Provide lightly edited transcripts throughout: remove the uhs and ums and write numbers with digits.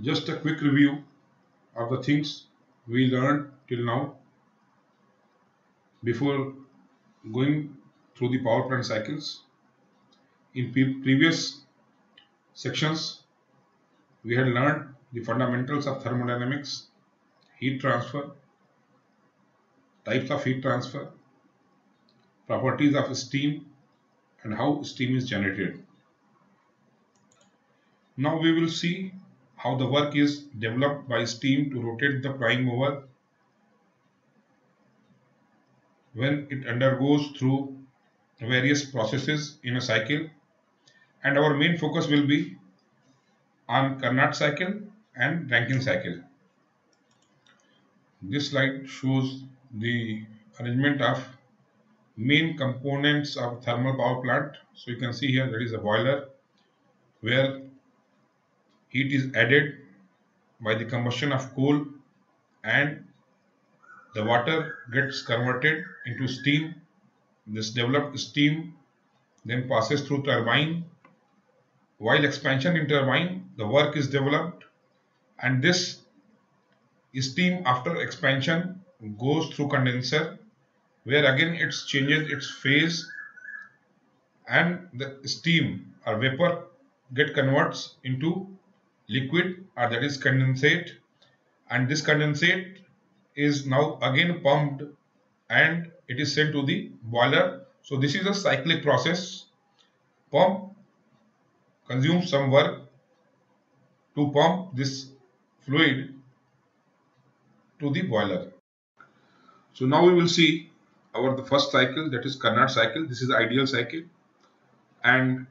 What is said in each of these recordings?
Just a quick review of the things we learned till now before going through the power plant cycles. In previous sections, we had learned the fundamentals of thermodynamics, heat transfer, types of heat transfer, properties of steam, and how steam is generated. Now we will see how the work is developed by steam to rotate the prime mover when it undergoes through various processes in a cycle, and our main focus will be on Carnot cycle and Rankine cycle. This slide shows the arrangement of main components of thermal power plant. So you can see here there is a boiler where heat is added by the combustion of coal and the water gets converted into steam. This developed steam then passes through turbine. While expansion in turbine, the work is developed, and this steam after expansion goes through condenser where again it changes its phase and the steam or vapor get converts into liquid, or that is condensate, and this condensate is now again pumped and it is sent to the boiler. So this is a cyclic process. Pump consumes some work to pump this fluid to the boiler. So now we will see our the first cycle, that is Carnot cycle. This is the ideal cycle, and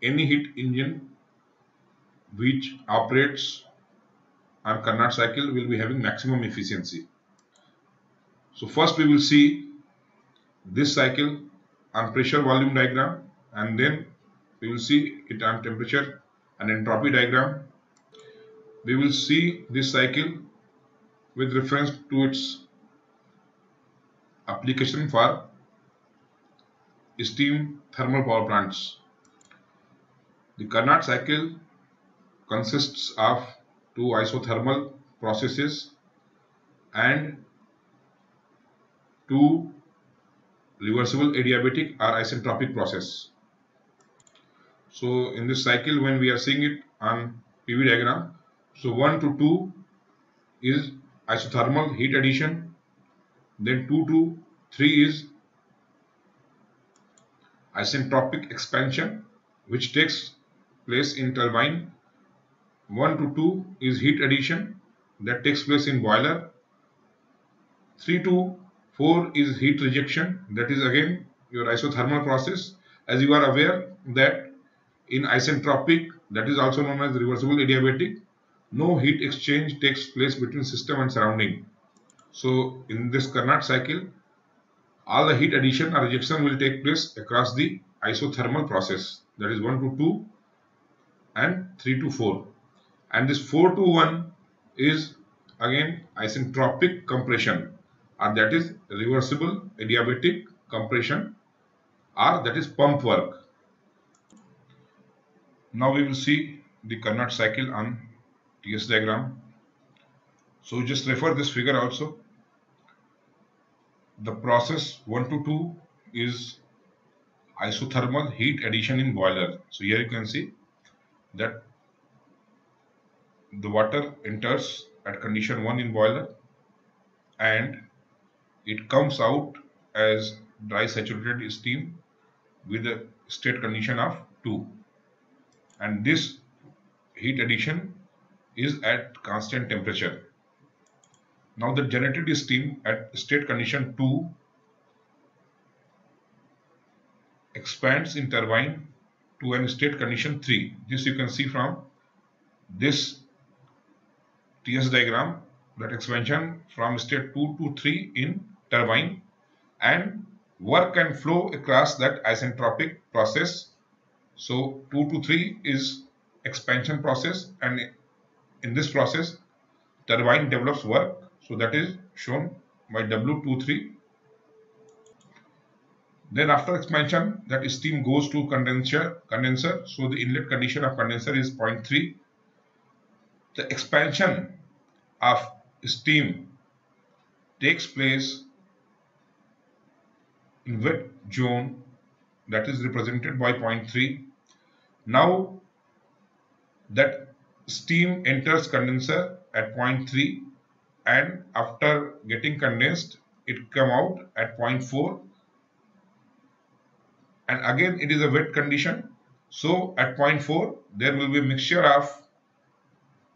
any heat engine which operates on Carnot cycle will be having maximum efficiency. So first we will see this cycle on pressure volume diagram, and then we will see it on temperature and entropy diagram. We will see this cycle with reference to its application for steam thermal power plants. The Carnot cycle consists of two isothermal processes and two reversible adiabatic or isentropic process. So in this cycle, when we are seeing it on PV diagram, so 1 to 2 is isothermal heat addition, then 2 to 3 is isentropic expansion which takes place in turbine. 1 to 2 is heat addition that takes place in boiler. 3 to 4 is heat rejection, that is again your isothermal process. As you are aware that in isentropic, that is also known as reversible adiabatic, no heat exchange takes place between system and surrounding. So in this Carnot cycle, all the heat addition or rejection will take place across the isothermal process, that is 1 to 2 and 3 to 4. And this 4 to 1 is again isentropic compression, or that is reversible adiabatic compression, or that is pump work. Now we will see the Carnot cycle on TS diagram. So just refer this figure also. The process 1 to 2 is isothermal heat addition in boiler. So here you can see that the water enters at condition 1 in boiler and it comes out as dry saturated steam with a state condition of 2, and this heat addition is at constant temperature. Now the generated steam at state condition 2 expands in turbine to an state condition 3. This you can see from this TS diagram, that expansion from state 2 to 3 in turbine, and work can flow across that isentropic process. So 2 to 3 is expansion process, and in this process turbine develops work, so that is shown by W23. Then after expansion, that steam goes to condenser. So the inlet condition of condenser is 0.3, The expansion of steam takes place in wet zone, that is represented by point 3. Now that steam enters condenser at point 3, and after getting condensed it come out at point 4, and again it is a wet condition. So at point 4 there will be a mixture of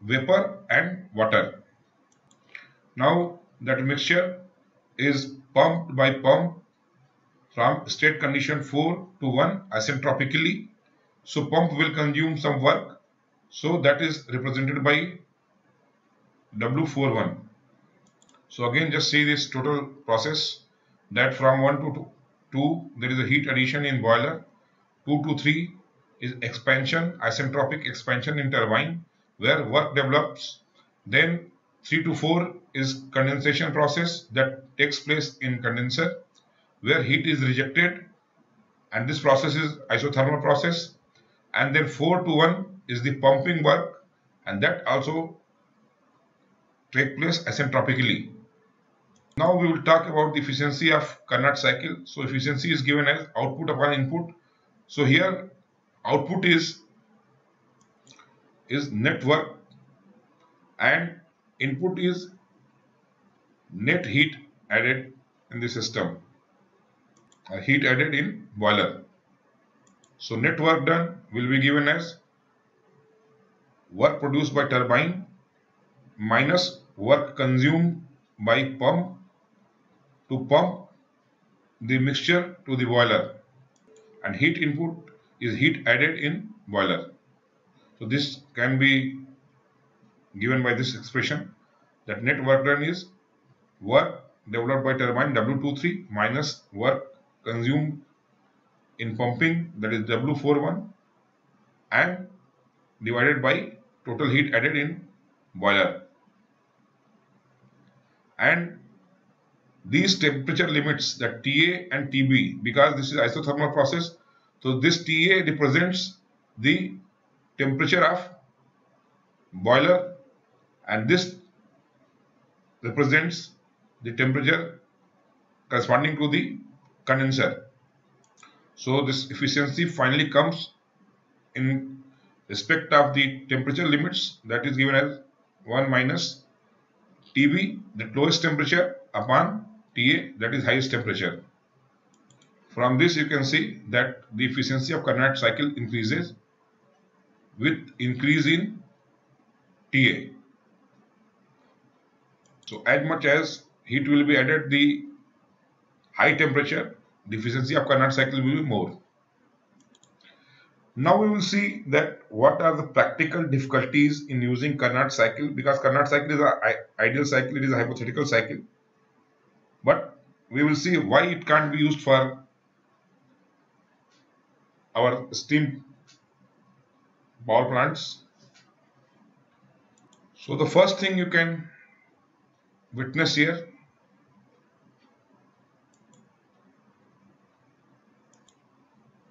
vapor and water. Now that mixture is pumped by pump from state condition 4 to 1 isentropically. So pump will consume some work. So that is represented by W41. So again just see this total process, that from 1 to 2 there is a heat addition in boiler, 2 to 3 is expansion, isentropic expansion in turbine where work develops. Then 3 to 4 is condensation process that takes place in condenser where heat is rejected, and this process is isothermal process. And then 4 to 1 is the pumping work, and that also take place isentropically. Now we will talk about the efficiency of Carnot cycle. So efficiency is given as output upon input. So here output is net work and input is net heat added in the system, heat added in boiler. So net work done will be given as work produced by turbine minus work consumed by pump to pump the mixture to the boiler, and heat input is heat added in boiler. So this can be given by this expression, that net work done is work developed by turbine W23 minus work consumed in pumping, that is W41, and divided by total heat added in boiler. And these temperature limits, that TA and TB, because this is isothermal process, so this TA represents the temperature of boiler and this represents the temperature corresponding to the condenser. So this efficiency finally comes in respect of the temperature limits, that is given as 1 minus TB, the lowest temperature, upon TA, that is highest temperature. From this you can see that the efficiency of Carnot cycle increases with increase in TA. So as much as heat will be added the high temperature, the efficiency of Carnot cycle will be more. Now we will see that what are the practical difficulties in using Carnot cycle, because Carnot cycle is an ideal cycle, it is a hypothetical cycle, but we will see why it can't be used for our steam power plants. So the first thing you can witness here,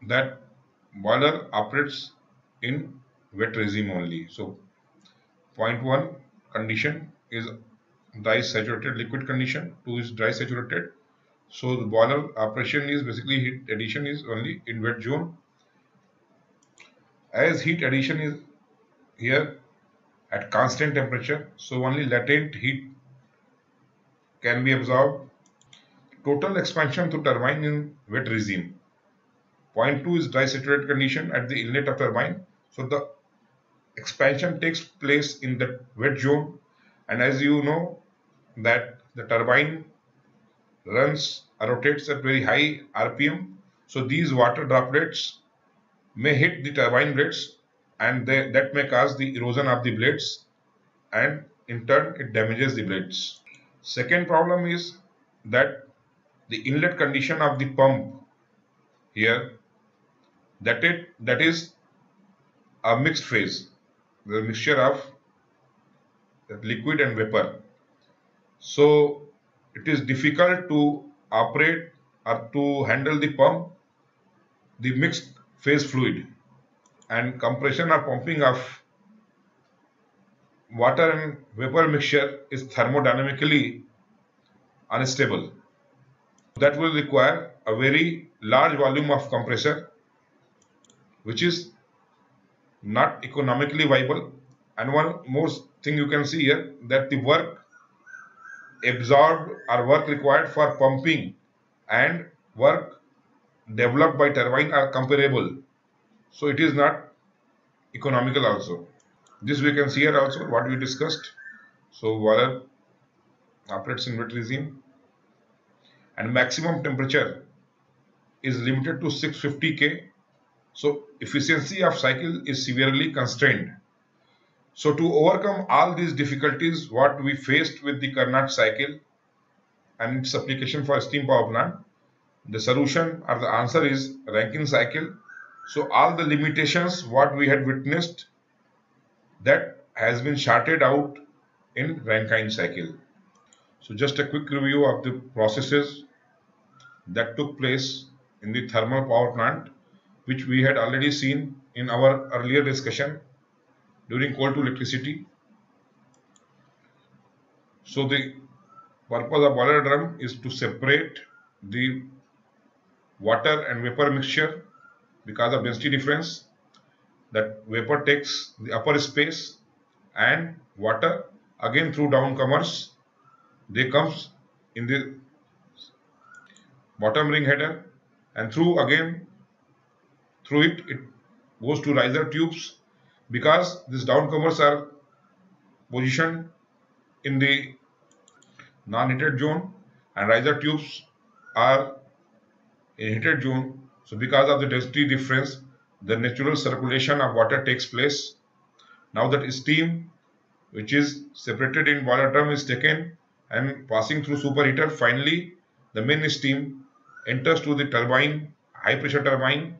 that boiler operates in wet regime only. So point 1 condition is dry saturated liquid condition, 2 is dry saturated. So the boiler operation is basically heat addition is only in wet zone. As heat addition is here at constant temperature, so only latent heat can be absorbed. Total expansion through turbine in wet regime. Point 2 is dry saturated condition at the inlet of turbine. So the expansion takes place in the wet zone, and as you know that the turbine runs or rotates at very high RPM. So these water droplets may hit the turbine blades, and that may cause the erosion of the blades, and in turn it damages the blades. Second problem is that the inlet condition of the pump here, that is a mixed phase, the mixture of liquid and vapor. So it is difficult to operate or to handle the pump, the mixed phase fluid, and compression or pumping of water and vapor mixture is thermodynamically unstable. That will require a very large volume of compressor, which is not economically viable. And one more thing you can see here, that the work absorbed or work required for pumping and work developed by turbine are comparable. So it is not economical also. This we can see here also what we discussed. So boiler operates in wet regime and maximum temperature is limited to 650 K. So efficiency of cycle is severely constrained. So to overcome all these difficulties what we faced with the Carnot cycle and its application for steam power plant, the solution or the answer is Rankine cycle. So all the limitations what we had witnessed, that has been charted out in Rankine cycle. So just a quick review of the processes that took place in the thermal power plant, which we had already seen in our earlier discussion during coal to electricity. So the purpose of boiler drum is to separate the water and vapor mixture because of density difference. That vapor takes the upper space and water again through downcomers, they comes in the bottom ring header, and through it goes to riser tubes. Because these downcomers are positioned in the non-heated zone and riser tubes are in heated zone, so because of the density difference the natural circulation of water takes place. Now that steam which is separated in boiler drum is taken and passing through superheater, finally the main steam enters to the turbine, high pressure turbine.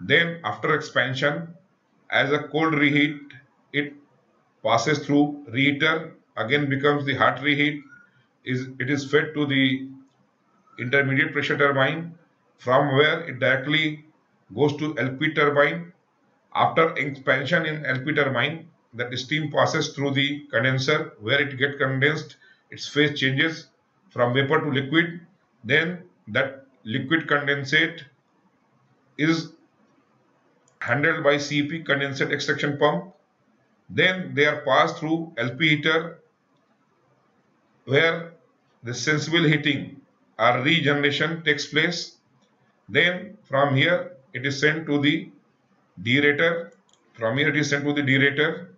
Then after expansion, as a cold reheat, it passes through reheater, again becomes the hot reheat. It is fed to the intermediate pressure turbine, from where it directly goes to LP turbine. After expansion in LP turbine, that steam passes through the condenser where it gets condensed, its phase changes from vapor to liquid. Then that liquid condensate is handled by CEP, condensate extraction pump. Then they are passed through LP heater where the sensible heating or regeneration takes place. Then from here it is sent to the deaerator. From here it is sent to the deaerator,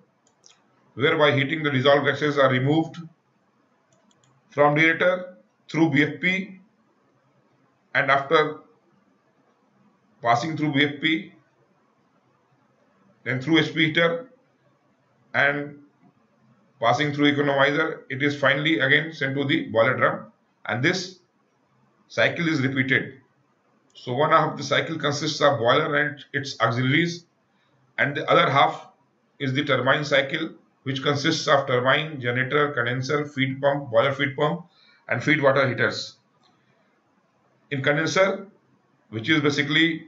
where by heating the dissolved gases are removed from deaerator through BFP, and after passing through BFP then through HP heater and passing through economizer, it is finally again sent to the boiler drum, and this cycle is repeated. So one half of the cycle consists of boiler and its auxiliaries, and the other half is the turbine cycle, which consists of turbine, generator, condenser, feed pump, boiler feed pump and feed water heaters. In condenser, which is basically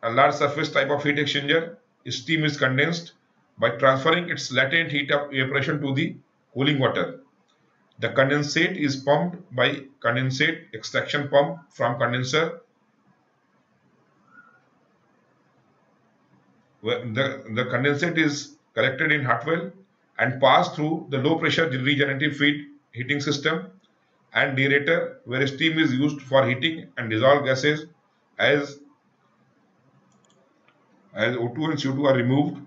a large surface type of heat exchanger, steam is condensed by transferring its latent heat of evaporation to the cooling water. The condensate is pumped by condensate extraction pump from condenser. The condensate is collected in hot well and passed through the low pressure regenerative feed heating system and deaerator, where steam is used for heating and dissolved gases as O2 and CO2 are removed.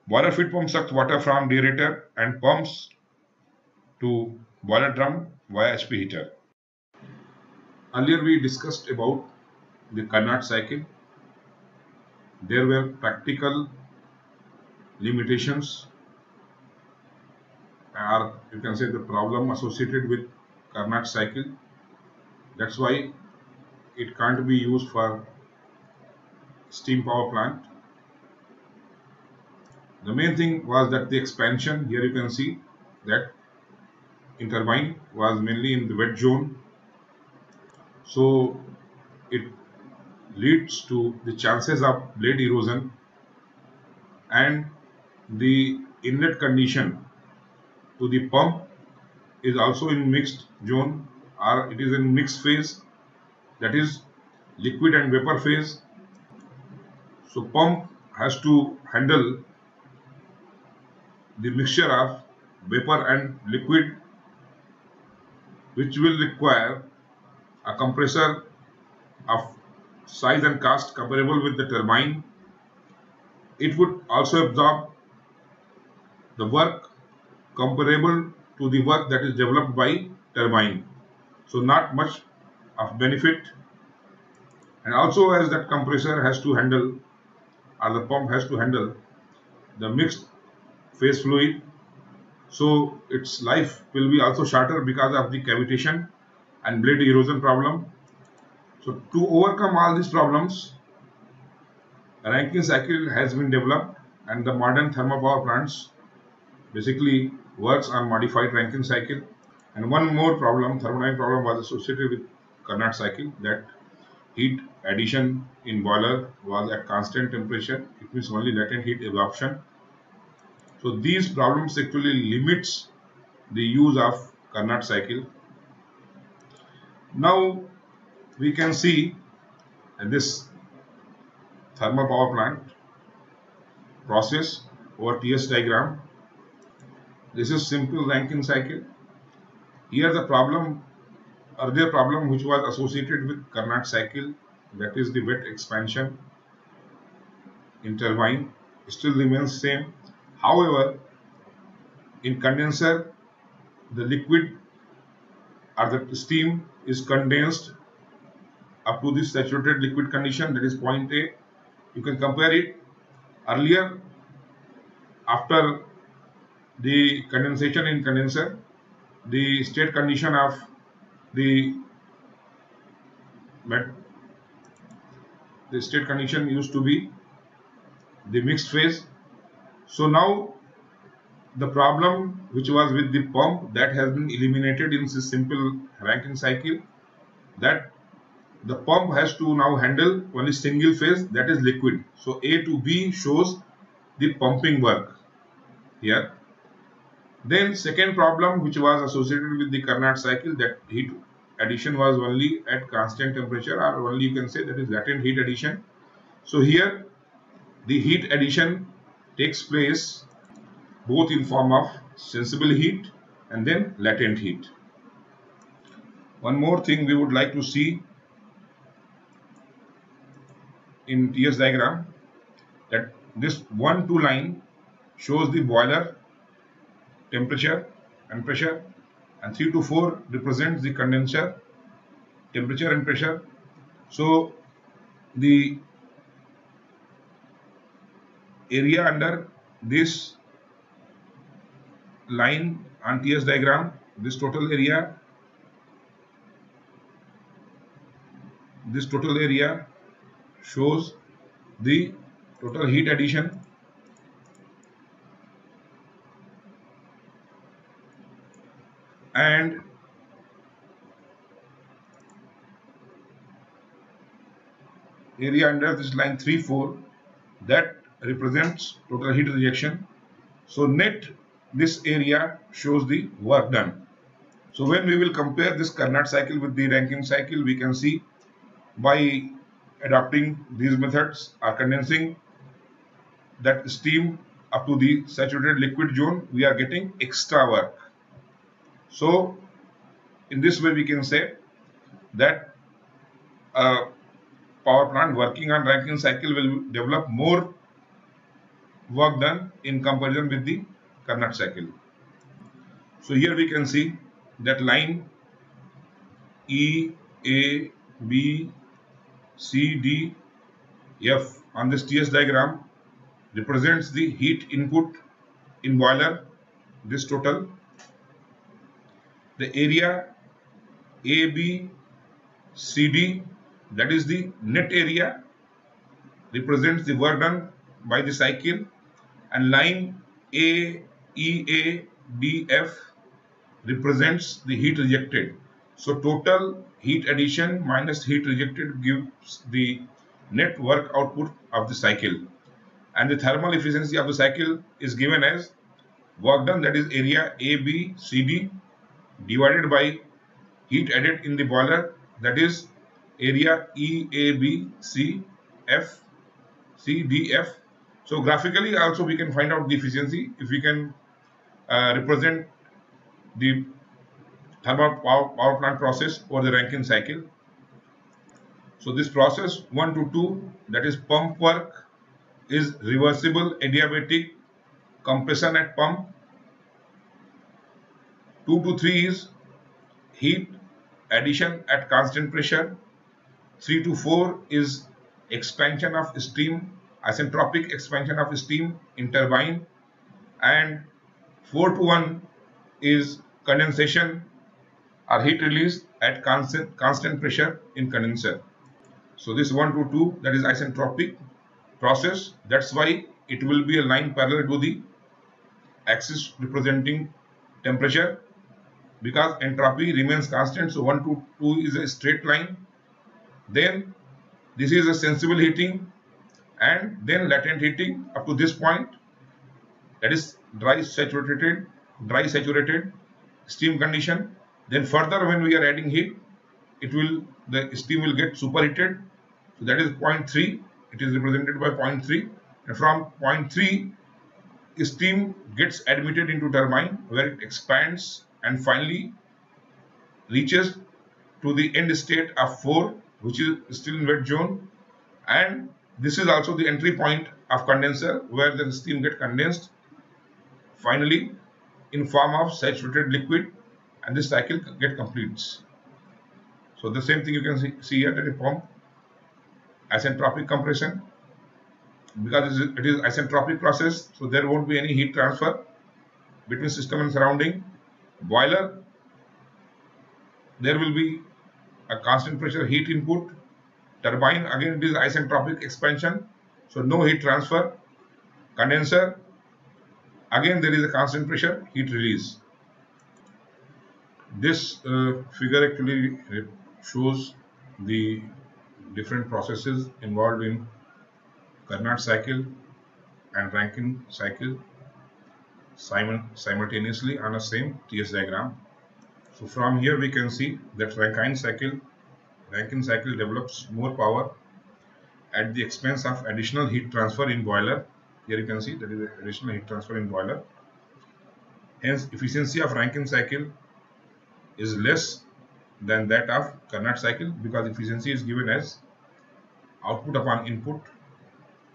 Boiler feed pump sucks water from deaerator and pumps to boiler drum via HP heater. Earlier we discussed about the Carnot cycle. There were practical limitations, or you can say the problem associated with Carnot cycle. That's why it can't be used for steam power plant. The main thing was that the expansion, here you can see that in turbine was mainly in the wet zone, so it leads to the chances of blade erosion, and the inlet condition to the pump is also in mixed zone, or it is in mixed phase, that is liquid and vapor phase. So pump has to handle the mixture of vapor and liquid, which will require a compressor of size and cost comparable with the turbine. It would also absorb the work comparable to the work that is developed by turbine. So not much of benefit. And also, as that compressor has to handle, or the pump has to handle the mixed phase fluid, so its life will be also shorter because of the cavitation and blade erosion problem. So to overcome all these problems, Rankine cycle has been developed, and the modern thermal power plants basically works on modified Rankine cycle. And one more problem, thermodynamic problem, was associated with Carnot cycle, that heat addition in boiler was at constant temperature. It means only latent heat absorption. So these problems actually limits the use of Carnot cycle. Now we can see this thermal power plant process over TS diagram. This is simple Rankine cycle. Here the problem, earlier problem which was associated with Carnot cycle, that is the wet expansion in turbine, still remains same. However, in condenser, the liquid or the steam is condensed up to this saturated liquid condition, that is point A. You can compare it. Earlier, after the condensation in condenser, the state condition of the state condition used to be the mixed phase. So now the problem which was with the pump, that has been eliminated in this simple Rankine cycle, that the pump has to now handle only single phase, that is liquid. So A to B shows the pumping work here. Then second problem which was associated with the Carnot cycle, that heat addition was only at constant temperature, or only you can say that is latent heat addition. So here the heat addition takes place both in form of sensible heat and then latent heat. One more thing we would like to see in TS diagram, that this 1-2 line shows the boiler temperature and pressure, and 3 to 4 represents the condenser temperature and pressure. So the area under this line on TS diagram, this total area shows the total heat addition, and area under this line 3-4, that represents total heat rejection. So net this area shows the work done. So when we will compare this Carnot cycle with the Rankine cycle, we can see by adopting these methods or condensing that steam up to the saturated liquid zone, we are getting extra work. So in this way we can say that a power plant working on Rankine cycle will develop more work done in comparison with the Carnot cycle. So here we can see that line E, A, B, C, D, F on this TS diagram represents the heat input in boiler, this total. The area A, B, C, D, that is the net area, represents the work done by the cycle, and line A, E, A, D, F represents the heat rejected. So total heat addition minus heat rejected gives the net work output of the cycle, and the thermal efficiency of the cycle is given as work done, that is area A, B, C, D, divided by heat added in the boiler, that is area E, A, B, C, F, C, D, F. So graphically also we can find out the efficiency if we can represent the thermal power plant process or the Rankine cycle. So this process 1 to 2, that is pump work, is reversible adiabatic compression at pump. 2 to 3 is heat addition at constant pressure. 3 to 4 is expansion of steam, isentropic expansion of steam in turbine, and 4 to 1 is condensation or heat release at constant pressure in condenser. So this 1 to 2, that is isentropic process. That's why it will be a line parallel to the axis representing temperature, because entropy remains constant. So 1 to 2 is a straight line. Then this is a sensible heating, and then latent heating up to this point, that is dry saturated steam condition. Then further when we are adding heat, the steam will get superheated. So that is 0.3. It is represented by 0.3, and from 0.3 steam gets admitted into turbine where it expands and finally reaches to the end state of 4, which is still in wet zone, and this is also the entry point of condenser where the steam gets condensed finally in form of saturated liquid, and this cycle get completes. So the same thing you can see here, that is pump isentropic compression. Because it is isentropic process, so there won't be any heat transfer between system and surrounding. Boiler, there will be a constant pressure heat input. Turbine, again it is isentropic expansion, so no heat transfer. Condenser, again there is a constant pressure heat release. This figure actually shows the different processes involved in Carnot cycle and Rankine cycle simultaneously on the same TS diagram. So from here we can see that Rankine cycle develops more power at the expense of additional heat transfer in boiler. Here you can see that is additional heat transfer in boiler. Hence efficiency of Rankine cycle is less than that of Carnot cycle, because efficiency is given as output upon input.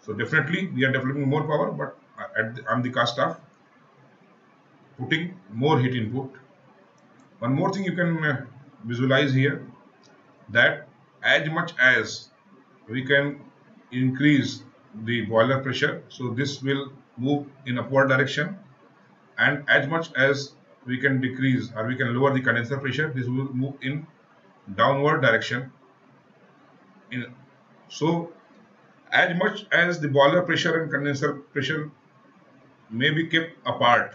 So definitely we are developing more power, but on the cost of putting more heat input. One more thing you can visualize here, that as much as we can increase the boiler pressure, so this will move in upward direction, and as much as we can decrease or we can lower the condenser pressure, this will move in downward direction. So as much as the boiler pressure and condenser pressure may be kept apart,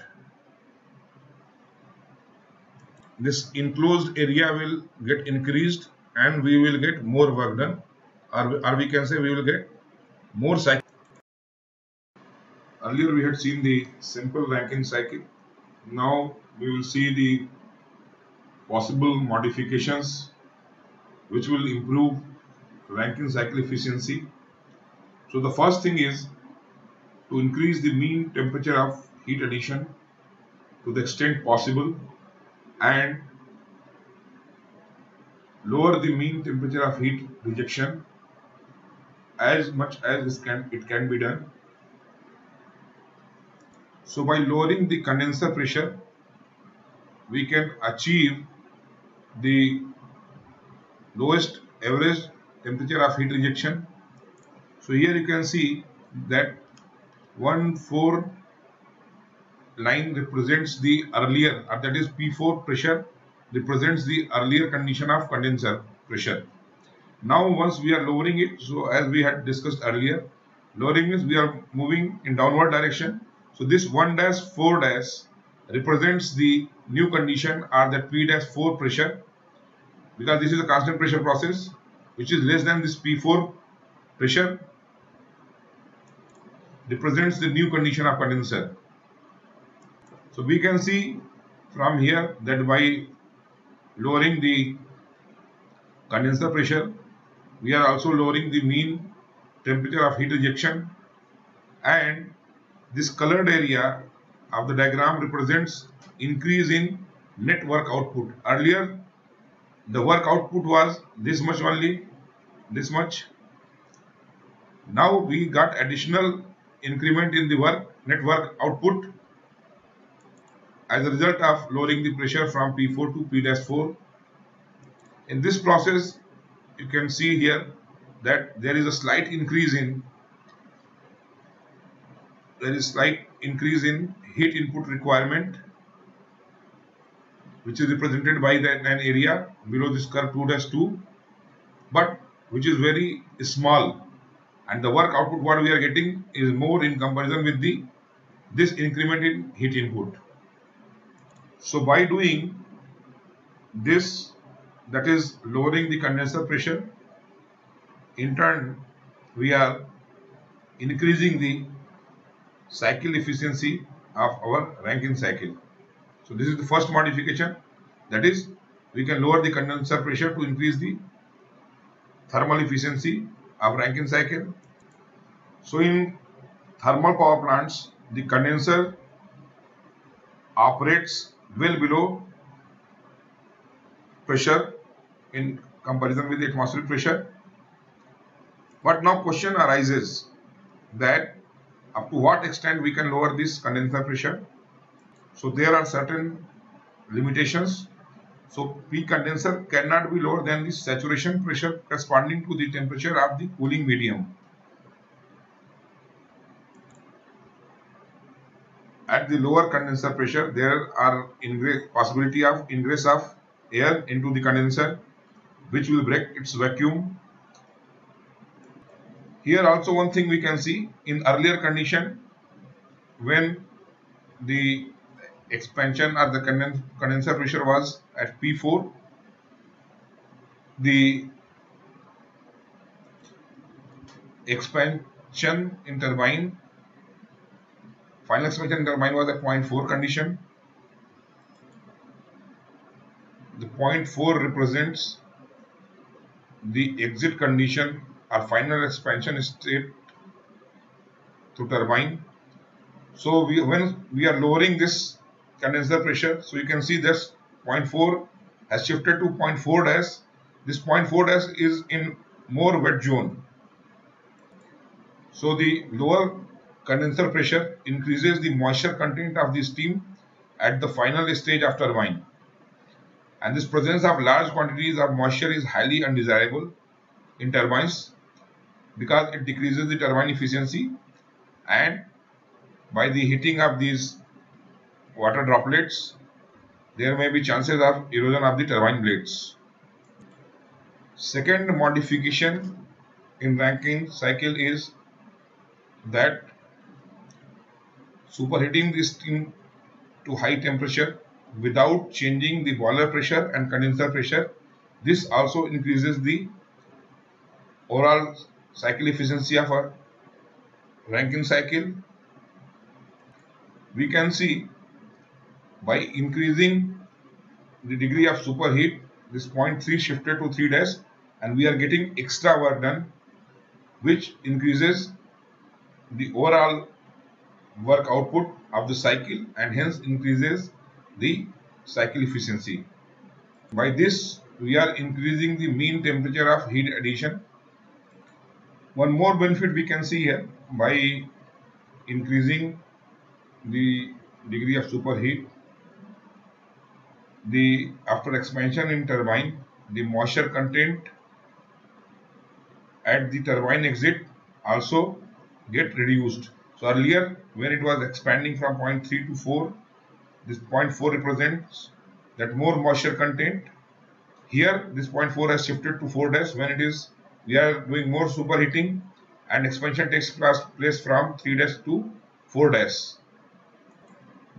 this enclosed area will get increased and we will get more work done, or we can say we will get more cycle. Earlier we had seen the simple Rankine cycle. Now we will see the possible modifications which will improve Rankine cycle efficiency. So the first thing is to increase the mean temperature of heat addition to the extent possible and lower the mean temperature of heat rejection as much as it can be done. So by lowering the condenser pressure, we can achieve the lowest average temperature of heat rejection. So here you can see that 1,4 line represents the earlier, or that is P4 pressure represents the earlier condition of condenser pressure. Now once we are lowering it, so as we had discussed earlier, lowering means we are moving in downward direction. So this 1-4- represents the new condition, or that P-4 pressure, because this is a constant pressure process which is less than this P4 pressure, represents the new condition of condenser. So we can see from here that by lowering the condenser pressure, we are also lowering the mean temperature of heat rejection, and this colored area of the diagram represents increase in net work output. Earlier the work output was this much only, this much. Now we got additional increment in the net work output as a result of lowering the pressure from P4 to P-4. In this process, you can see here that there is a slight increase in heat input requirement, which is represented by an area below this curve 2-2, but which is very small, and the work output what we are getting is more in comparison with this increment in heat input. So by doing this, that is lowering the condenser pressure, in turn we are increasing the cycle efficiency of our Rankine cycle. So this is the first modification, that is we can lower the condenser pressure to increase the thermal efficiency of Rankine cycle. So in thermal power plants, the condenser operates well below pressure in comparison with the atmospheric pressure. But now question arises that up to what extent we can lower this condenser pressure. So there are certain limitations. So P condenser cannot be lower than the saturation pressure corresponding to the temperature of the cooling medium. At the lower condenser pressure, there are possibility of ingress of air into the condenser, which will break its vacuum. Here also one thing we can see, in earlier condition, when the expansion of the condenser pressure was at P4, the expansion in turbine, final expansion in turbine was at 0.4 condition. The 0.4 represents the exit condition or final expansion state to turbine. So when we are lowering this condenser pressure, so you can see this 0.4 has shifted to 0.4 dash. This 0.4 dash is in more wet zone. So the lower condenser pressure increases the moisture content of the steam at the final stage of turbine. And this presence of large quantities of moisture is highly undesirable in turbines because it decreases the turbine efficiency, and by the heating of these water droplets, there may be chances of erosion of the turbine blades. Second modification in Rankine cycle is that superheating the steam to high temperature without changing the boiler pressure and condenser pressure. This also increases the overall cycle efficiency of a Rankine cycle. We can see by increasing the degree of superheat, this 0.3 shifted to 3 dash, and we are getting extra work done, which increases the overall work output of the cycle and hence increases the cycle efficiency. By this, we are increasing the mean temperature of heat addition. One more benefit we can see here, by increasing the degree of superheat, after expansion in turbine, the moisture content at the turbine exit also get reduced. So earlier when it was expanding from 0.3 to 4, this 0.4 represents that more moisture content. Here this 0.4 has shifted to 4 dash when we are doing more superheating, and expansion takes place from 3 dash to 4 dash.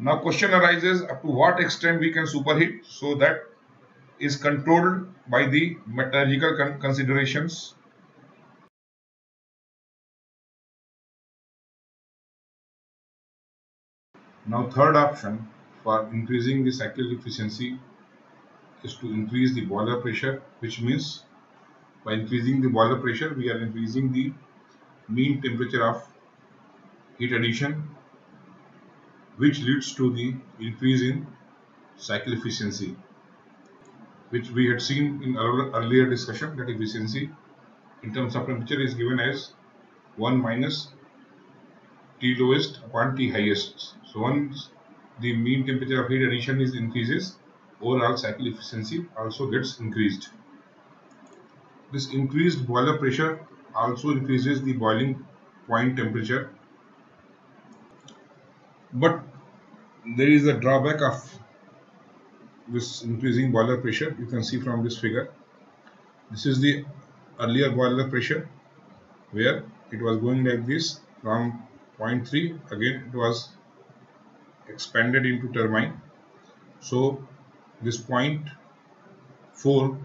Now question arises, up to what extent we can superheat, so that is controlled by the metallurgical considerations. Now third option, for increasing the cycle efficiency is to increase the boiler pressure, which means by increasing the boiler pressure, we are increasing the mean temperature of heat addition, which leads to the increase in cycle efficiency, which we had seen in our earlier discussion, that efficiency in terms of temperature is given as 1 minus T lowest upon T highest. So once the mean temperature of heat addition is increases, overall cycle efficiency also gets increased. This increased boiler pressure also increases the boiling point temperature, but there is a drawback of this increasing boiler pressure. You can see from this figure. This is the earlier boiler pressure where it was going like this from 0.3, again it was expanded into turbine. So this 0.4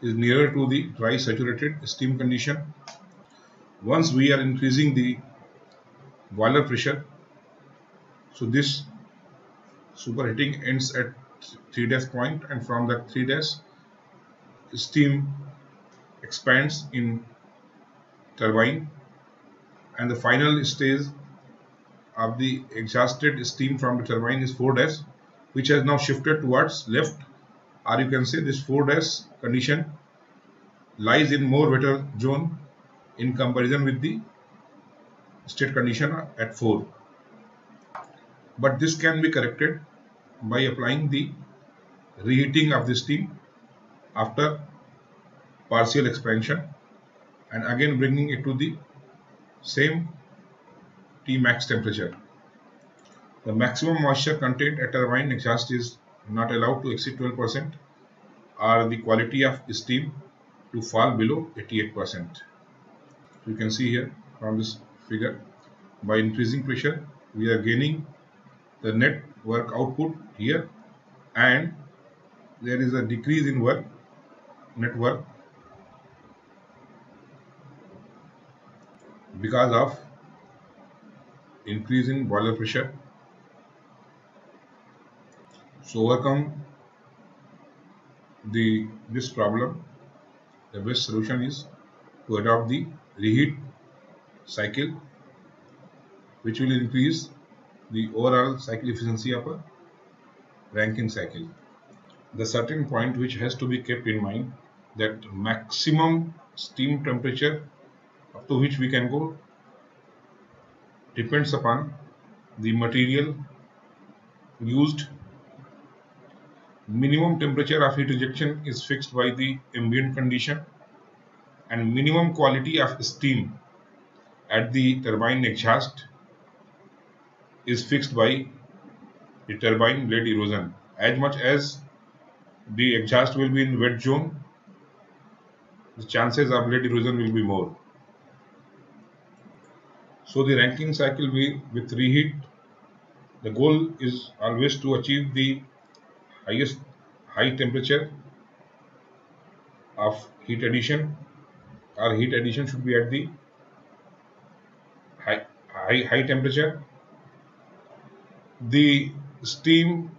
is nearer to the dry saturated steam condition. Once we are increasing the boiler pressure, so this superheating ends at 3' point, and from that 3' steam expands in turbine, and the final stage of the exhausted steam from the turbine is 4', which has now shifted towards left, or you can say this 4' condition lies in more wetter zone in comparison with the state condition at 4. But this can be corrected by applying the reheating of the steam after partial expansion and again bringing it to the same T max temperature. The maximum moisture content at turbine exhaust is not allowed to exceed 12%, or the quality of steam to fall below 88%. You can see here from this figure, by increasing pressure we are gaining the net work output here, and there is a decrease in net work because of increase in boiler pressure. So overcome this problem, the best solution is to adopt the reheat cycle, which will increase the overall cycle efficiency of a Rankine cycle. The certain point which has to be kept in mind, that maximum steam temperature up to which we can go depends upon the material used. Minimum temperature of heat rejection is fixed by the ambient condition, and minimum quality of steam at the turbine exhaust is fixed by the turbine blade erosion. As much as the exhaust will be in wet zone, the chances of blade erosion will be more. So the Rankine cycle with reheat, the goal is always to achieve the highest high temperature of heat addition. Our heat addition should be at the high temperature. The steam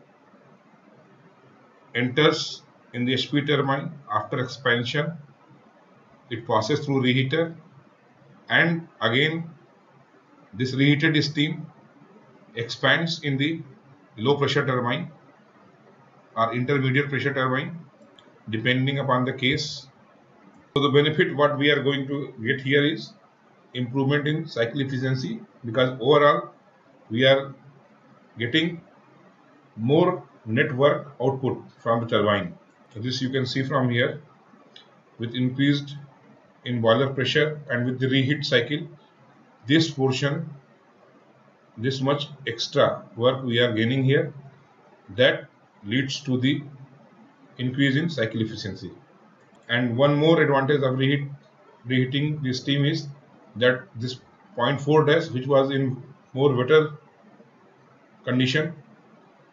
enters in the HP turbine after expansion. It passes through reheater, and again this reheated steam expands in the low pressure turbine or intermediate pressure turbine, depending upon the case. So the benefit what we are going to get here is improvement in cycle efficiency, because overall we are getting more net work output from the turbine. So this you can see from here, with increased in boiler pressure and with the reheat cycle, this portion, this much extra work we are gaining here, that leads to the increase in cycle efficiency. And one more advantage of reheating the steam is that this 0.4 which was in more wetter condition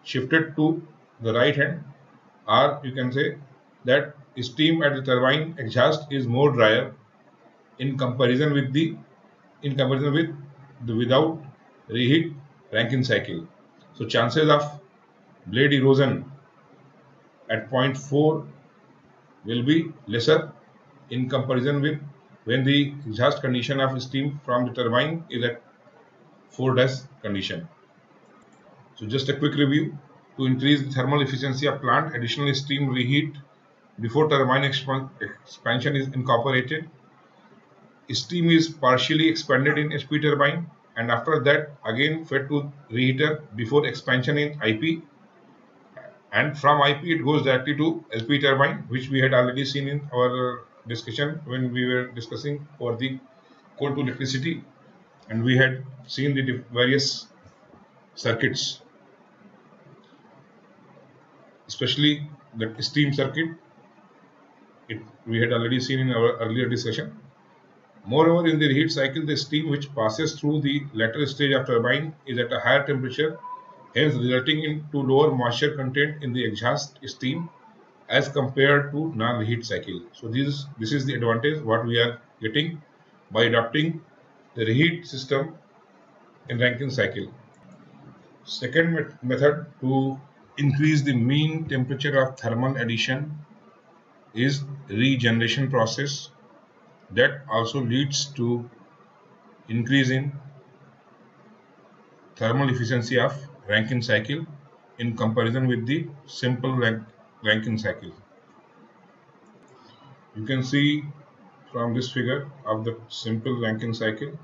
shifted to the right hand, or you can say that steam at the turbine exhaust is more drier in comparison with the without reheat Rankine cycle. So chances of blade erosion at point 4 will be lesser in comparison with when the exhaust condition of steam from the turbine is at 4 dash condition. So just a quick review. To increase the thermal efficiency of plant, additional steam reheat before turbine expansion is incorporated. Steam is partially expanded in HP turbine and after that again fed to reheater before expansion in IP, and from IP it goes directly to LP turbine, which we had already seen in our discussion when we were discussing for the coal to electricity, and we had seen the various circuits, especially the steam circuit. We had already seen in our earlier discussion. Moreover, in the reheat cycle, the steam which passes through the latter stage of turbine is at a higher temperature, hence resulting into lower moisture content in the exhaust steam as compared to non-reheat cycle. So this is the advantage what we are getting by adopting the reheat system in Rankine cycle. Second method to increase the mean temperature of thermal addition is regeneration process, that also leads to increase in thermal efficiency of Rankine cycle in comparison with the simple Rankine cycle. You can see from this figure of the simple Rankine cycle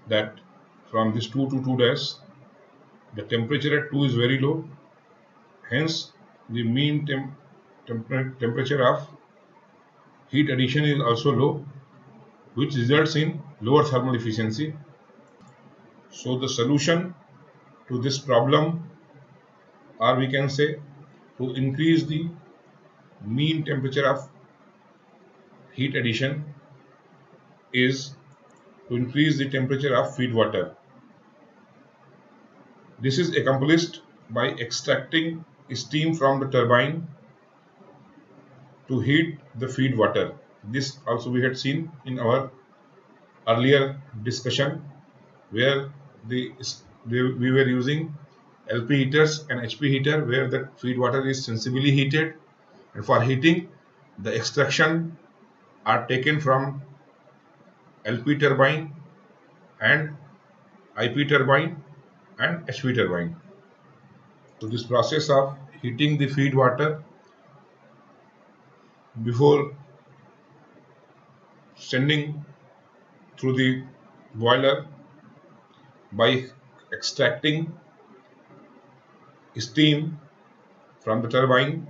that from this 2 to 2 dash, the temperature at 2 is very low, hence the mean temperature of heat addition is also low, which results in lower thermal efficiency. So the solution to this problem, or we can say to increase the mean temperature of heat addition, is to increase the temperature of feed water. This is accomplished by extracting steam from the turbine to heat the feed water. This also we had seen in our earlier discussion, where we were using LP heaters and HP heater, where the feed water is sensibly heated, and for heating the extraction are taken from LP turbine and IP turbine and HP turbine. So this process of heating the feed water before sending through the boiler by extracting steam from the turbine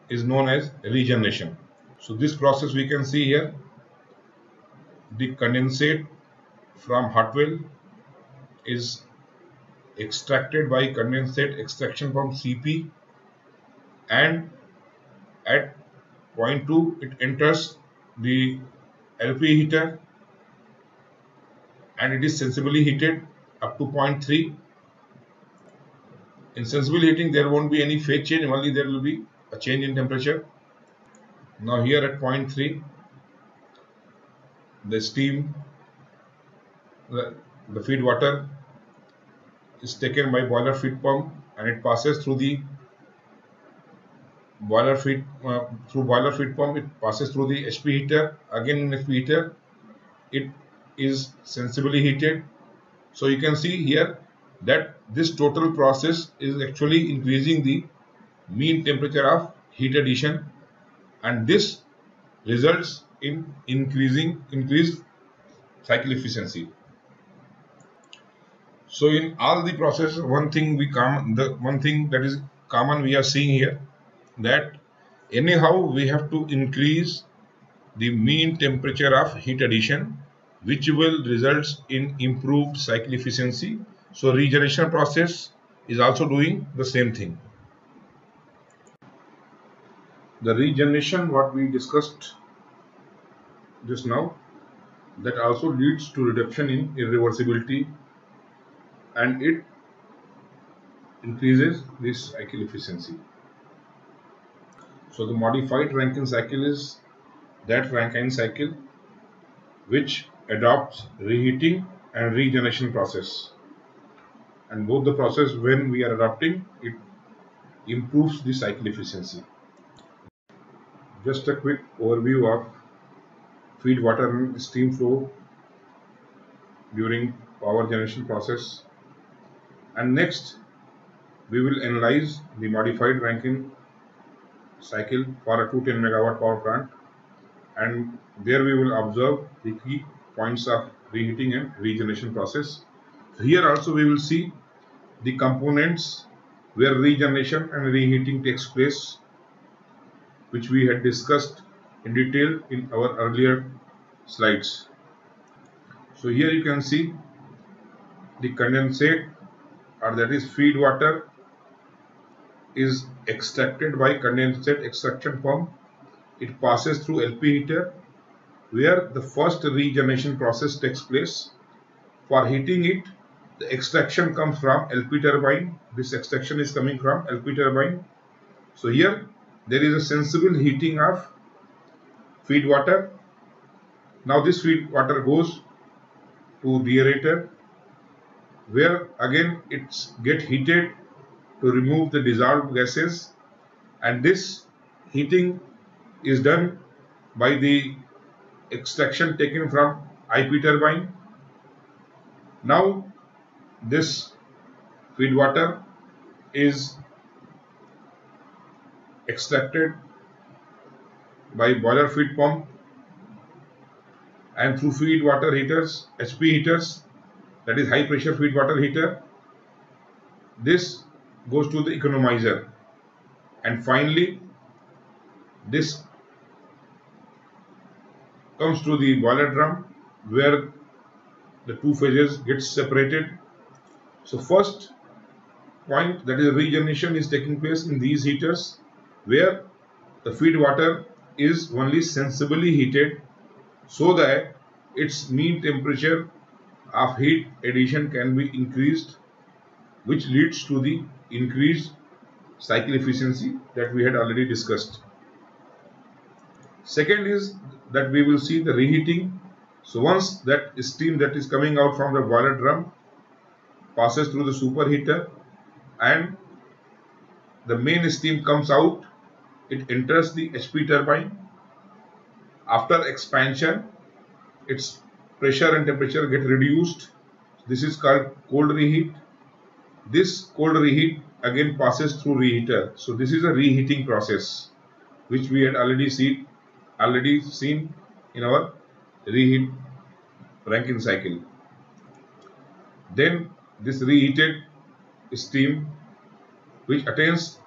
is known as regeneration. So this process we can see here, the condensate from hot well is extracted by condensate extraction pump CP, and at point 2 it enters the LP heater and it is sensibly heated up to point 3. In sensible heating there won't be any phase change, only there will be a change in temperature. Now here at point 3 the steam, the feed water is taken by boiler feed pump and it passes through the boiler feed pump, it passes through the HP heater, again in HP heater it is sensibly heated. So you can see here that this total process is actually increasing the mean temperature of heat addition, and this results in increased cycle efficiency. So in all the process, one thing that is common we are seeing here, that anyhow we have to increase the mean temperature of heat addition, which will result in improved cycle efficiency. So regeneration process is also doing the same thing. The regeneration what we discussed just now, that also leads to reduction in irreversibility and it increases this cycle efficiency. So the modified Rankine cycle is that Rankine cycle which adopts reheating and regeneration process, and both the process, when we are adopting it, improves the cycle efficiency. Just a quick overview of feed water and steam flow during power generation process. And next, we will analyze the modified Rankine cycle for a 210 megawatt power plant, and there we will observe the key points of reheating and regeneration process. So here also we will see the components where regeneration and reheating takes place, which we had discussed in detail in our earlier slides. So here you can see the condensate, or that is feed water, is extracted by condensate extraction pump. It passes through LP heater where the first regeneration process takes place. For heating it, the extraction comes from LP turbine. This extraction is coming from LP turbine. So here there is a sensible heating of feed water. Now this feed water goes to the aerator where again it gets heated to remove the dissolved gases, and this heating is done by the extraction taken from IP turbine. Now this feed water is extracted by boiler feed pump and through feed water heaters, HP heaters, that is high pressure feed water heater. This goes to the economizer, and finally this comes to the boiler drum where the two phases get separated. So first point, that is regeneration, is taking place in these heaters where the feed water is only sensibly heated so that its mean temperature of heat addition can be increased, which leads to the increased cycle efficiency that we had already discussed. Second is that we will see the reheating. So once that steam that is coming out from the boiler drum passes through the superheater and the main steam comes out, it enters the HP turbine. After expansion, its pressure and temperature get reduced. This is called cold reheat. This cold reheat again passes through reheater. So this is a reheating process which we had already seen in our reheat Rankine cycle. Then this reheated steam, which attains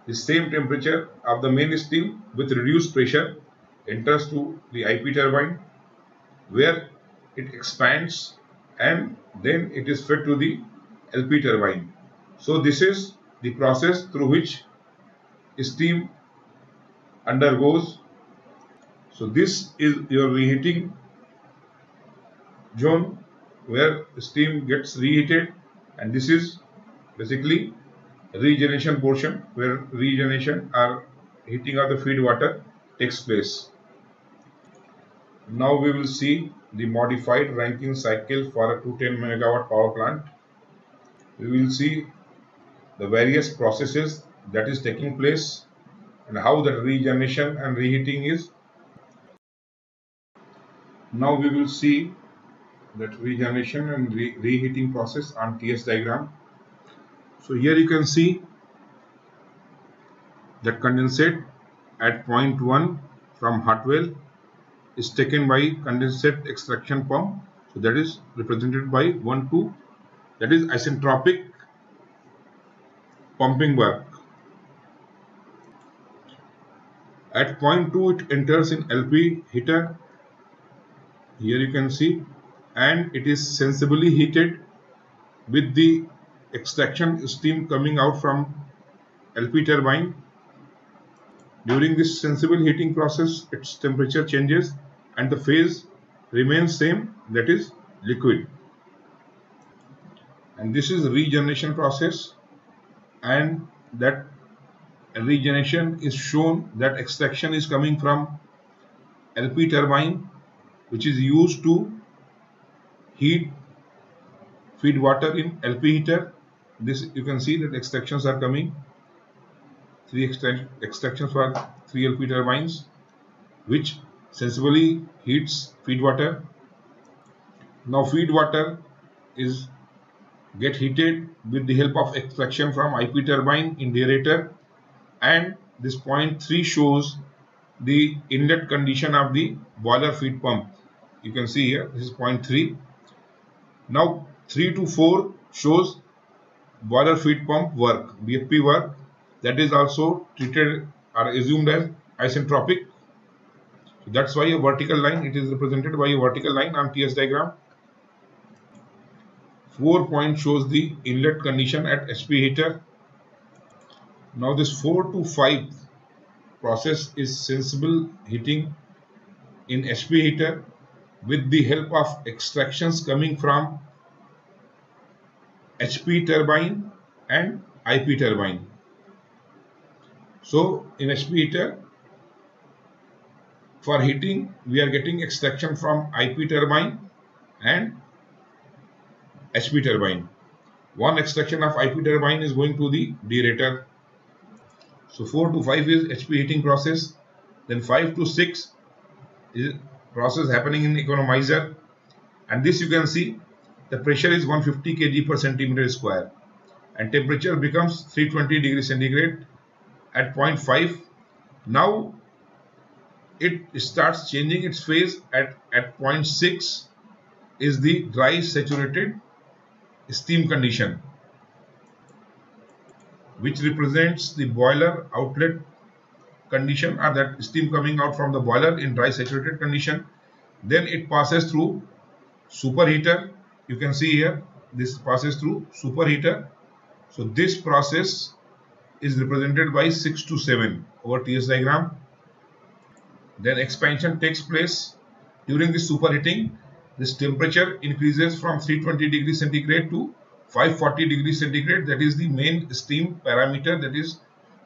the same temperature of the main steam with reduced pressure, enters to the IP turbine where it expands and then it is fed to the LP turbine. So this is the process through which steam undergoes. So this is your reheating zone where steam gets reheated, and this is basically regeneration portion where regeneration or heating of the feed water takes place. Now we will see the modified Rankine cycle for a 210 megawatt power plant. We will see the various processes that is taking place and how the regeneration and reheating is. Now we will see that regeneration and reheating process on TS diagram. So here you can see that condensate at point 1 from hot well is taken by condensate extraction pump. So that is represented by 1, 2, that is isentropic pumping work. At point 2 it enters in LP heater. Here you can see, and it is sensibly heated with the extraction steam coming out from LP turbine. During this sensible heating process, its temperature changes and the phase remains same, that is liquid. And this is regeneration process, and that regeneration is shown that extraction is coming from LP turbine, which is used to heat feed water in LP heater. This you can see that extractions are coming. 3 extractions for 3 LP turbines, which sensibly heats feed water. Now feed water is get heated with the help of extraction from IP turbine in deaerator, and this point 3 shows the inlet condition of the boiler feed pump. You can see here this is point 3. Now 3 to 4 shows boiler feed pump work, BFP work, that is also treated or assumed as isentropic. So that's why a vertical line, it is represented by a vertical line on TS diagram. 4 point shows the inlet condition at HP heater. Now this 4 to 5 process is sensible heating in HP heater with the help of extractions coming from HP turbine and IP turbine. So in HP heater, for heating we are getting extraction from IP turbine and HP turbine. One extraction of IP turbine is going to the deaerator. So 4 to 5 is HP heating process. Then 5 to 6 is process happening in economizer, and this you can see the pressure is 150 kg per centimeter square and temperature becomes 320 degrees centigrade at 0.5. Now it starts changing its phase at 0.6 is the dry saturated steam condition, which represents the boiler outlet condition, or that steam coming out from the boiler in dry saturated condition. Then it passes through superheater. You can see here this passes through superheater. So this process is represented by 6 to 7 over TS diagram. Then expansion takes place during the superheating. This temperature increases from 320 degrees centigrade to 540 degrees centigrade. That is the main steam parameter. That is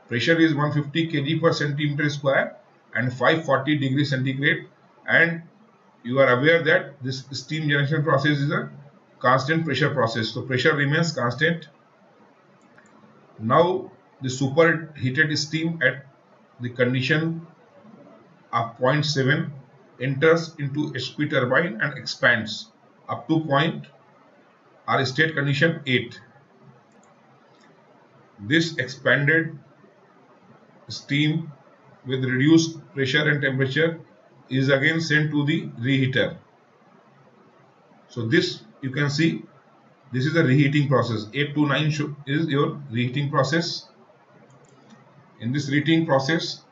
pressure is 150 kg per centimeter square and 540 degrees centigrade. And you are aware that this steam generation process is a constant pressure process. So pressure remains constant. Now the superheated steam at the condition of 0.7 enters into HP turbine and expands up to point or state condition 8. This expanded steam with reduced pressure and temperature is again sent to the reheater. So this you can see this is a reheating process. 8 to 9 is your reheating process. In this reheating process,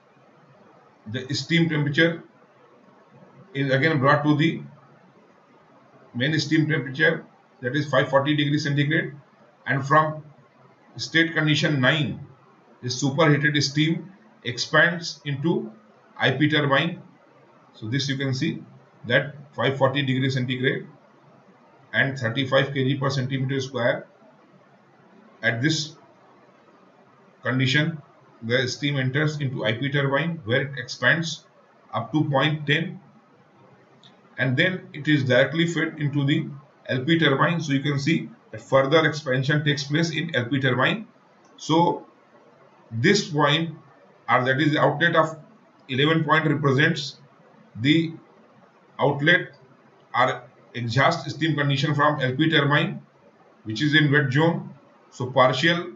the steam temperature is again brought to the main steam temperature, that is 540 degrees centigrade, and from state condition 9 the superheated steam expands into IP turbine. So this you can see that 540 degrees centigrade and 35 kg per centimeter square. At this condition the steam enters into IP turbine where it expands up to 0.10, and then it is directly fed into the LP turbine. So you can see that further expansion takes place in LP turbine. So this point, or that is the outlet of 11 point, represents the outlet or exhaust steam condition from LP turbine, which is in wet zone. So partial,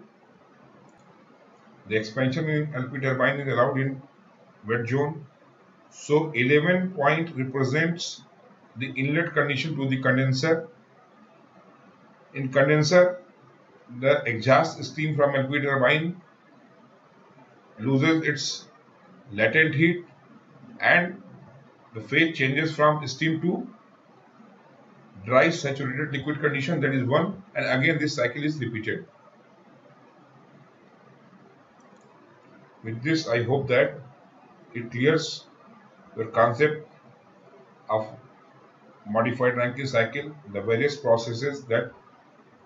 the expansion in LP turbine is allowed in wet zone. So 11 point represents the inlet condition to the condenser. In condenser, the exhaust steam from LP turbine loses its latent heat and the phase changes from steam to dry saturated liquid condition, that is 1, and again this cycle is repeated. With this I hope that it clears your concept of modified Rankine cycle, the various processes that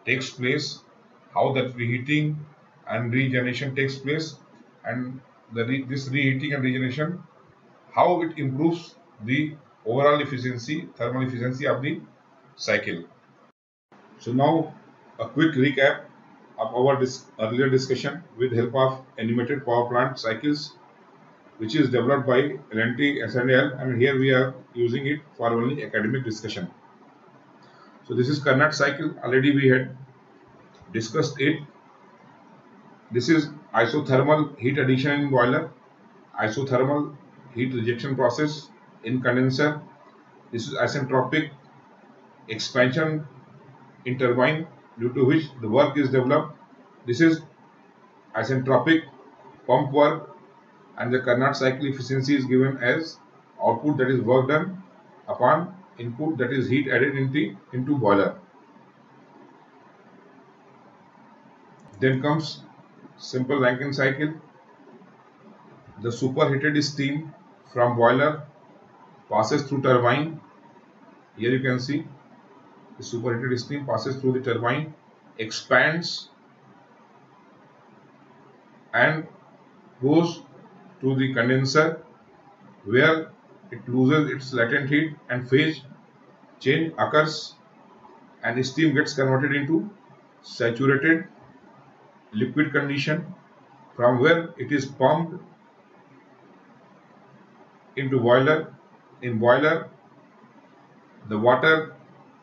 takes place, how that reheating and regeneration takes place, and this reheating and regeneration, how it improves the overall efficiency, thermal efficiency of the cycle. So now a quick recap of our earlier discussion with help of animated power plant cycles, which is developed by L&T SNL, and here we are using it for only academic discussion. So this is Carnot cycle. Already we had discussed it. This is isothermal heat addition in boiler, isothermal heat rejection process in condenser. This is isentropic expansion in turbine, due to which the work is developed. This is isentropic pump work, and the Carnot cycle efficiency is given as output, that is work done, upon input, that is heat added into boiler. Then comes simple Rankine cycle. The superheated steam from boiler passes through turbine. Here you can see the superheated steam passes through the turbine, expands and goes to the condenser, where it loses its latent heat and phase change occurs, and steam gets converted into saturated liquid condition, from where it is pumped into boiler. In boiler, the water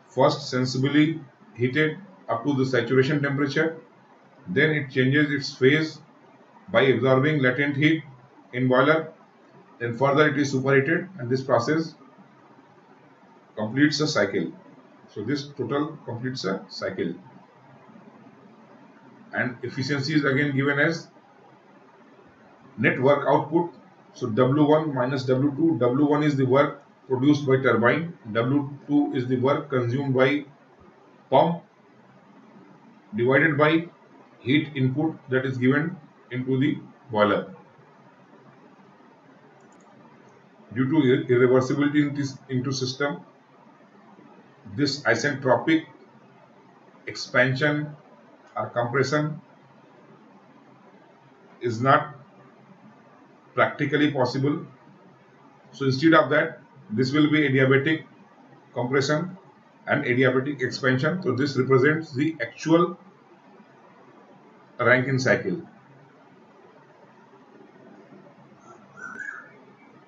first sensibly heated up to the saturation temperature, then it changes its phase by absorbing latent heat in boiler, then further it is superheated, and this process completes a cycle. So this total completes a cycle, and efficiency is again given as net work output. So W1 minus W2. W1 is the work produced by turbine, W2 is the work consumed by pump, divided by heat input that is given into the boiler. Due to irreversibility into system, this isentropic expansion or compression is not practically possible. So instead of that, this will be adiabatic compression and adiabatic expansion. So this represents the actual Rankine cycle.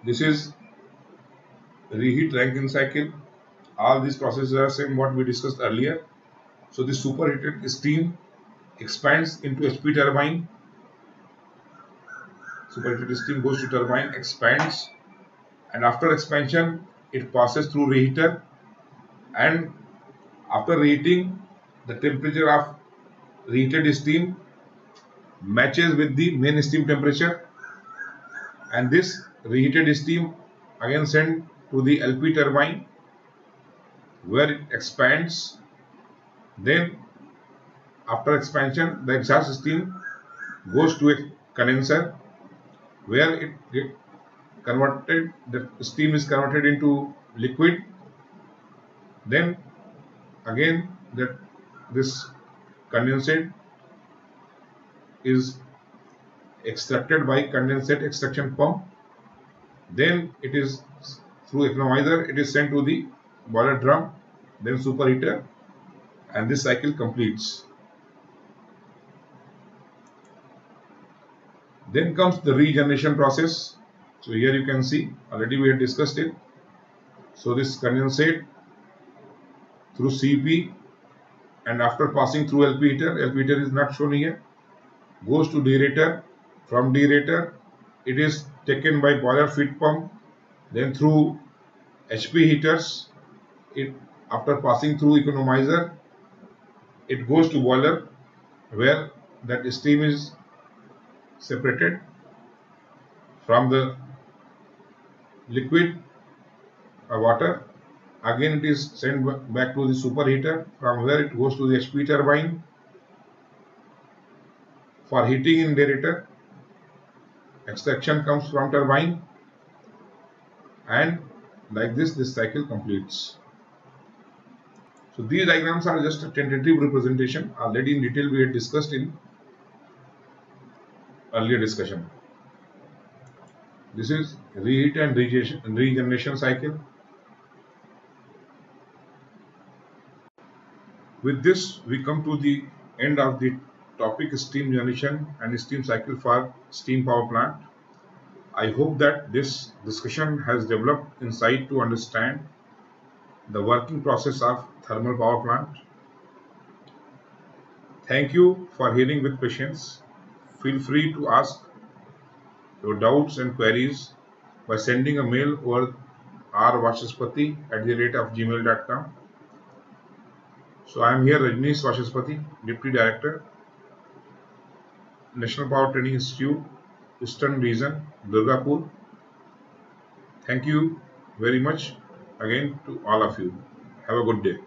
This is reheat Rankine cycle. All these processes are same what we discussed earlier. So the superheated steam expands into HP turbine. Superheated steam goes to turbine, expands, and after expansion it passes through reheater, and after reheating, the temperature of reheated steam matches with the main steam temperature, and this reheated steam again sent to the LP turbine, where it expands. Then after expansion, the exhaust steam goes to a condenser, where it get converted, the steam is converted into liquid. Then again this condensate is extracted by condensate extraction pump. Then it is through economizer, it is sent to the boiler drum, then superheater, and this cycle completes. Then comes the regeneration process. So here you can see, already we had discussed it. So this condensate through CP, and after passing through LP heater is not shown here, goes to deaerator. From deaerator, it is taken by boiler feed pump, then through HP heaters. It, after passing through economizer, it goes to boiler, where that steam is separated from the liquid or water. Again it is sent back to the superheater, from where it goes to the HP turbine for heating in deaerator. Extraction comes from turbine, and like this cycle completes. So these diagrams are just a tentative representation. Already in detail we had discussed in earlier discussion. This is reheat and regeneration cycle. With this, we come to the end of the topic steam generation and steam cycle for steam power plant. I hope that this discussion has developed insight to understand the working process of thermal power plant. Thank you for hearing with patience. Feel free to ask your doubts and queries by sending a mail over rvachaspati@gmail.com. So I am here, Rajneesh Vachaspati, Deputy Director, National Power Training Institute, Eastern Region, Durgapur. Thank you very much again to all of you. Have a good day.